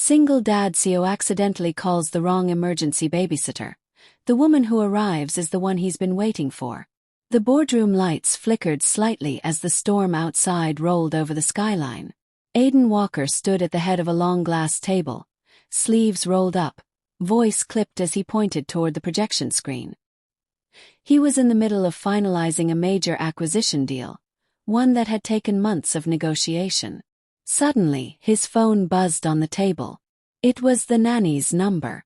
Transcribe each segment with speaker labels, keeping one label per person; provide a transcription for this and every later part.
Speaker 1: Single dad CEO accidentally calls the wrong emergency babysitter. The woman who arrives is the one he's been waiting for. The boardroom lights flickered slightly as the storm outside rolled over the skyline. Aiden Walker stood at the head of a long glass table, sleeves rolled up, voice clipped as he pointed toward the projection screen. He was in the middle of finalizing a major acquisition deal, one that had taken months of negotiation. Suddenly, his phone buzzed on the table. It was the nanny's number.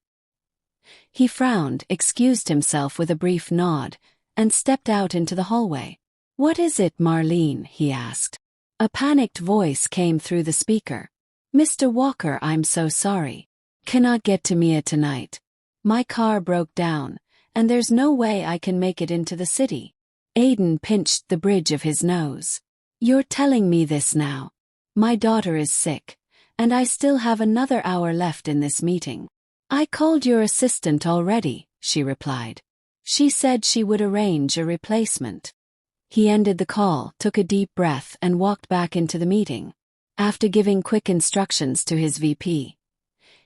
Speaker 1: He frowned, excused himself with a brief nod, and stepped out into the hallway. "What is it, Marlene?" he asked. A panicked voice came through the speaker. "Mr. Walker, I'm so sorry. Cannot get to Mia tonight. My car broke down, and there's no way I can make it into the city." Aiden pinched the bridge of his nose. "You're telling me this now? My daughter is sick, and I still have another hour left in this meeting." "I called your assistant already," she replied. "She said she would arrange a replacement." He ended the call, took a deep breath, and walked back into the meeting. After giving quick instructions to his VP,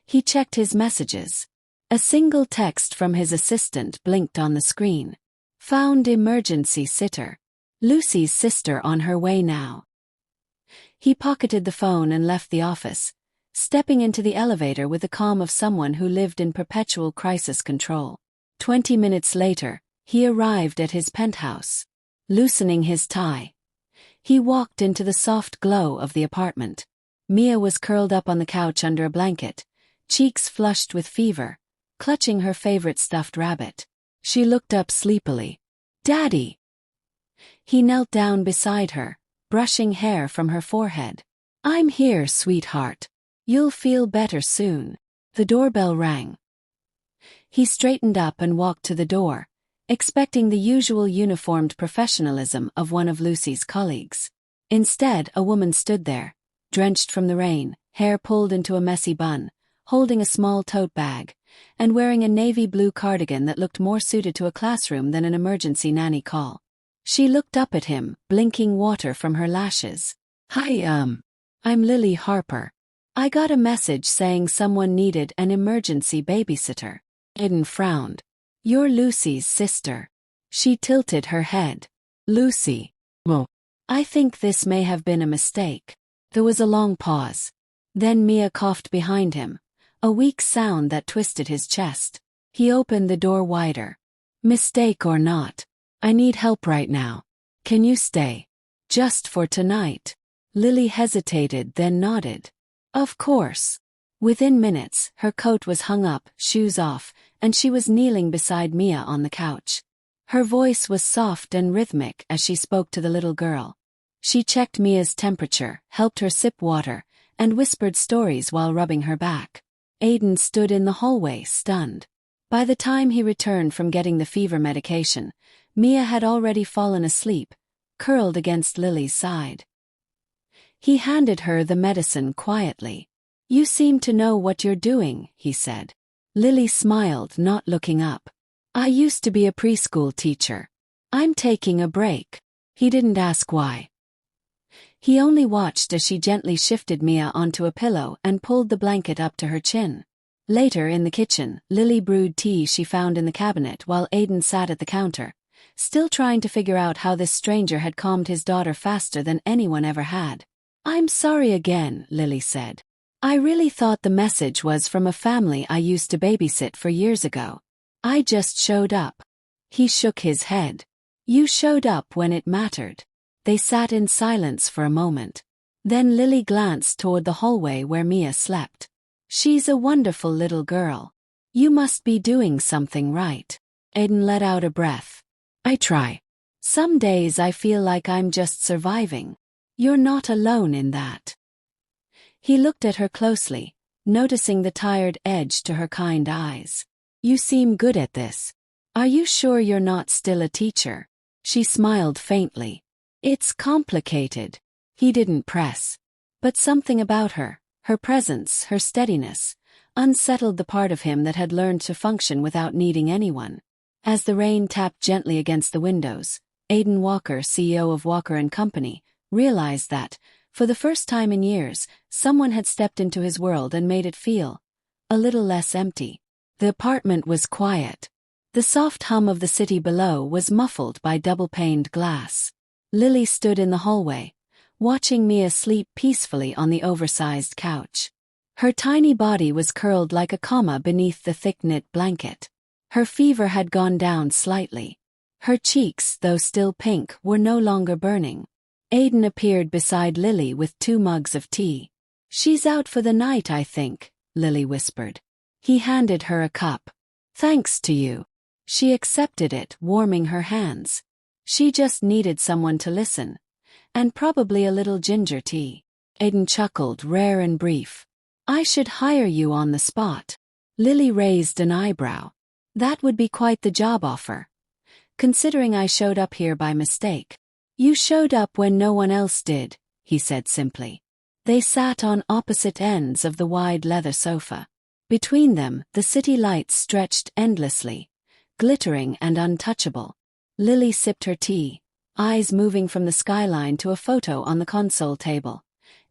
Speaker 1: he checked his messages. A single text from his assistant blinked on the screen. "Found emergency sitter. Lucy's sister on her way now." He pocketed the phone and left the office, stepping into the elevator with the calm of someone who lived in perpetual crisis control. 20 minutes later, he arrived at his penthouse. Loosening his tie, he walked into the soft glow of the apartment. Mia was curled up on the couch under a blanket, cheeks flushed with fever, clutching her favorite stuffed rabbit. She looked up sleepily. "Daddy!" He knelt down beside her, brushing hair from her forehead. "I'm here, sweetheart. You'll feel better soon." The doorbell rang. He straightened up and walked to the door, expecting the usual uniformed professionalism of one of Lucy's colleagues. Instead, a woman stood there, drenched from the rain, hair pulled into a messy bun, holding a small tote bag, and wearing a navy blue cardigan that looked more suited to a classroom than an emergency nanny call. She looked up at him, blinking water from her lashes. "Hi, I'm Lily Harper. I got a message saying someone needed an emergency babysitter." Aiden frowned. "You're Lucy's sister." She tilted her head. "Lucy. Well, I think this may have been a mistake." There was a long pause. Then Mia coughed behind him, a weak sound that twisted his chest. He opened the door wider. "Mistake or not, I need help right now. Can you stay? Just for tonight?" Lily hesitated, then nodded. "Of course." Within minutes, her coat was hung up, shoes off, and she was kneeling beside Mia on the couch. Her voice was soft and rhythmic as she spoke to the little girl. She checked Mia's temperature, helped her sip water, and whispered stories while rubbing her back. Aiden stood in the hallway, stunned. By the time he returned from getting the fever medication, Mia had already fallen asleep, curled against Lily's side. He handed her the medicine quietly. "You seem to know what you're doing," he said. Lily smiled, not looking up. "I used to be a preschool teacher. I'm taking a break." He didn't ask why. He only watched as she gently shifted Mia onto a pillow and pulled the blanket up to her chin. Later in the kitchen, Lily brewed tea she found in the cabinet while Aiden sat at the counter, still trying to figure out how this stranger had calmed his daughter faster than anyone ever had. "I'm sorry again," Lily said. "I really thought the message was from a family I used to babysit for years ago. I just showed up." He shook his head. "You showed up when it mattered." They sat in silence for a moment. Then Lily glanced toward the hallway where Mia slept. "She's a wonderful little girl. You must be doing something right." Aiden let out a breath. "I try. Some days I feel like I'm just surviving. You're not alone in that." He looked at her closely, noticing the tired edge to her kind eyes. "You seem good at this. Are you sure you're not still a teacher?" She smiled faintly. "It's complicated." He didn't press. But something about her, her presence, her steadiness, unsettled the part of him that had learned to function without needing anyone. As the rain tapped gently against the windows, Aiden Walker, CEO of Walker & Company, realized that, For the first time in years, someone had stepped into his world and made it feel a little less empty. The apartment was quiet. The soft hum of the city below was muffled by double-paned glass. Lily stood in the hallway, watching Mia sleep peacefully on the oversized couch. Her tiny body was curled like a comma beneath the thick-knit blanket. Her fever had gone down slightly. Her cheeks, though still pink, were no longer burning. Aiden appeared beside Lily with 2 mugs of tea. "She's out for the night, I think," Lily whispered. He handed her a cup. "Thanks to you." She accepted it, warming her hands. She just needed someone to listen. And probably a little ginger tea. Aiden chuckled, rare and brief. "I should hire you on the spot." Lily raised an eyebrow. "That would be quite the job offer. Considering I showed up here by mistake." "You showed up when no one else did," he said simply. They sat on opposite ends of the wide leather sofa. Between them, the city lights stretched endlessly, glittering and untouchable. Lily sipped her tea, eyes moving from the skyline to a photo on the console table.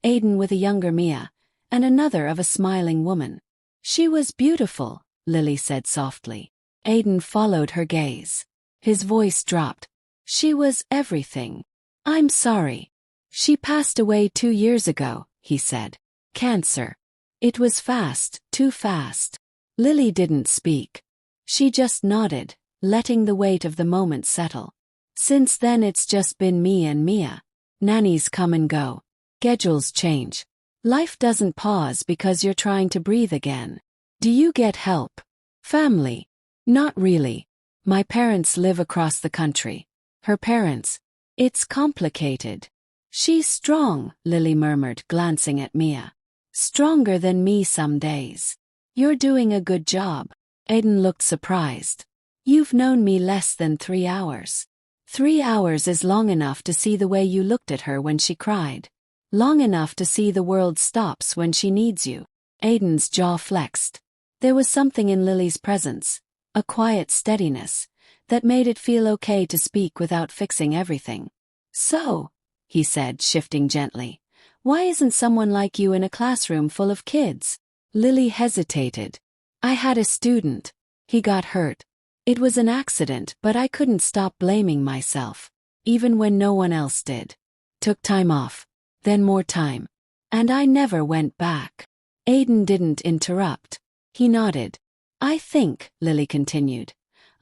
Speaker 1: Aiden with a younger Mia, and another of a smiling woman. "She was beautiful," Lily said softly. Aiden followed her gaze. His voice dropped. "She was everything. I'm sorry. She passed away 2 years ago," he said. "Cancer. It was fast, too fast." Lily didn't speak. She just nodded, letting the weight of the moment settle. "Since then it's just been me and Mia. Nannies come and go. Schedules change. Life doesn't pause because you're trying to breathe again." "Do you get help? Family?" "Not really. My parents live across the country." Her parents? "It's complicated." "She's strong," Lily murmured, glancing at Mia. "Stronger than me some days." "You're doing a good job." Aiden looked surprised. "You've known me less than 3 hours. 3 hours is long enough to see the way you looked at her when she cried. Long enough to see the world stops when she needs you." Aiden's jaw flexed. There was something in Lily's presence, a quiet steadiness, that made it feel okay to speak without fixing everything. "So," he said, shifting gently, "why isn't someone like you in a classroom full of kids?" Lily hesitated. "I had a student. He got hurt. It was an accident, but I couldn't stop blaming myself, even when no one else did. Took time off, then more time. And I never went back." Aiden didn't interrupt. He nodded. "I think," Lily continued,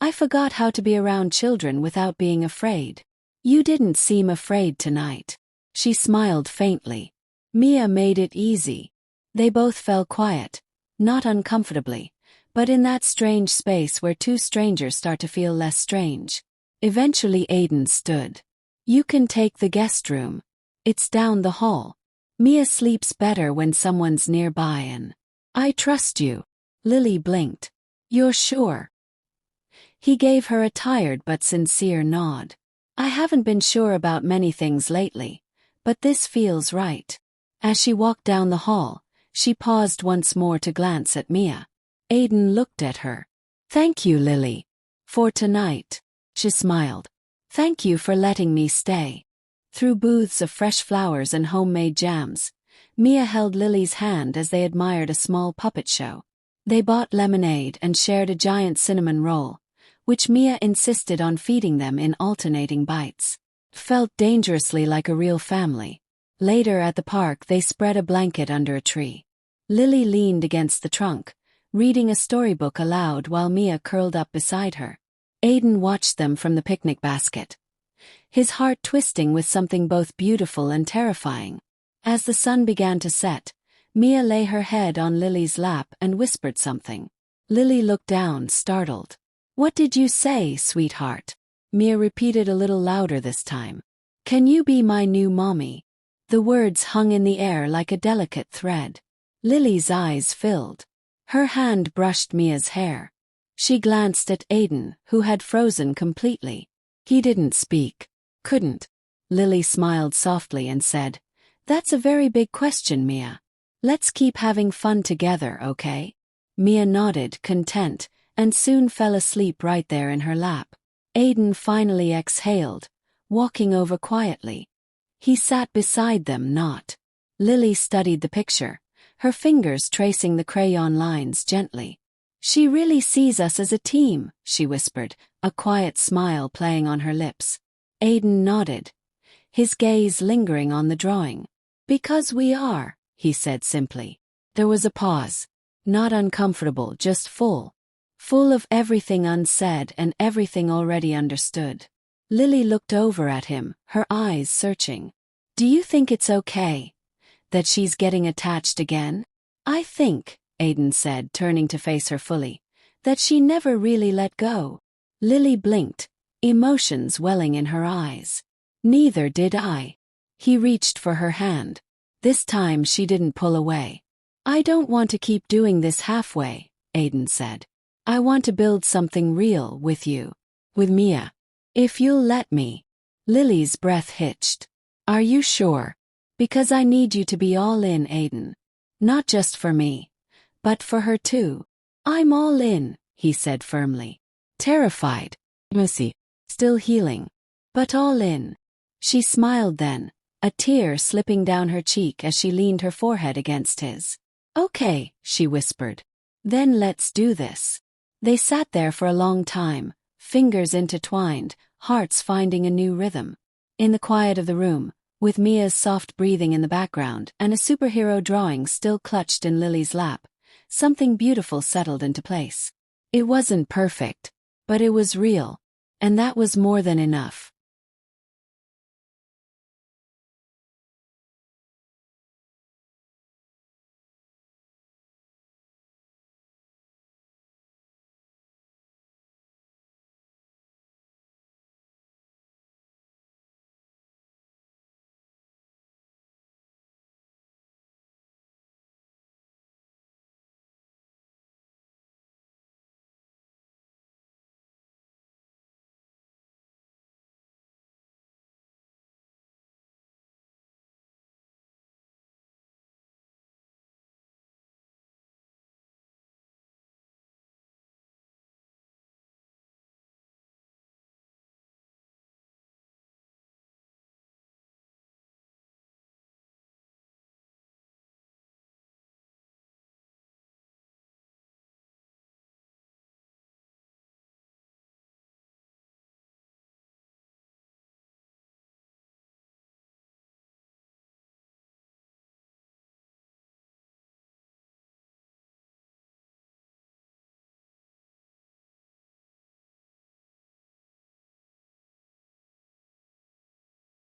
Speaker 1: "I forgot how to be around children without being afraid. You didn't seem afraid tonight." She smiled faintly. Mia made it easy. They both fell quiet, not uncomfortably, but in that strange space where 2 strangers start to feel less strange. Eventually Aiden stood. "You can take the guest room. It's down the hall. Mia sleeps better when someone's nearby and—" "I trust you." Lily blinked. "You're sure?" He gave her a tired but sincere nod. "I haven't been sure about many things lately, but this feels right." As she walked down the hall, she paused once more to glance at Mia. Aiden looked at her. "Thank you, Lily. For tonight." She smiled. "Thank you for letting me stay." Through booths of fresh flowers and homemade jams, Mia held Lily's hand as they admired a small puppet show. They bought lemonade and shared a giant cinnamon roll, which Mia insisted on feeding them in alternating bites. It felt dangerously like a real family. Later at the park they spread a blanket under a tree. Lily leaned against the trunk, reading a storybook aloud while Mia curled up beside her. Aiden watched them from the picnic basket, his heart twisting with something both beautiful and terrifying. As the sun began to set, Mia lay her head on Lily's lap and whispered something. Lily looked down, startled. "What did you say, sweetheart?" Mia repeated a little louder this time. "Can you be my new mommy?" The words hung in the air like a delicate thread. Lily's eyes filled. Her hand brushed Mia's hair. She glanced at Aiden, who had frozen completely. He didn't speak. Couldn't. Lily smiled softly and said, "That's a very big question, Mia. Let's keep having fun together, okay?" Mia nodded, content, and soon fell asleep right there in her lap. Aiden finally exhaled, walking over quietly. He sat beside them, not Lily studied the picture, her fingers tracing the crayon lines gently. She really sees us as a team, she whispered, a quiet smile playing on her lips. Aiden nodded, his gaze lingering on the drawing. Because we are, he said simply. There was a pause. Not uncomfortable, just full. Full of everything unsaid and everything already understood. Lily looked over at him, her eyes searching. Do you think it's okay that she's getting attached again? I think, Aiden said, turning to face her fully, that she never really let go. Lily blinked, emotions welling in her eyes. Neither did I. He reached for her hand. This time she didn't pull away. I don't want to keep doing this halfway, Aiden said. I want to build something real with you. With Mia. If you'll let me. Lily's breath hitched. Are you sure? Because I need you to be all in, Aiden. Not just for me, but for her too. I'm all in, he said firmly. Terrified. Missy. Still healing. But all in. She smiled then, a tear slipping down her cheek as she leaned her forehead against his. Okay, she whispered. Then let's do this. They sat there for a long time, fingers intertwined, hearts finding a new rhythm. In the quiet of the room, with Mia's soft breathing in the background and a superhero drawing still clutched in Lily's lap, something beautiful settled into place. It wasn't perfect, but it was real, and that was more than enough.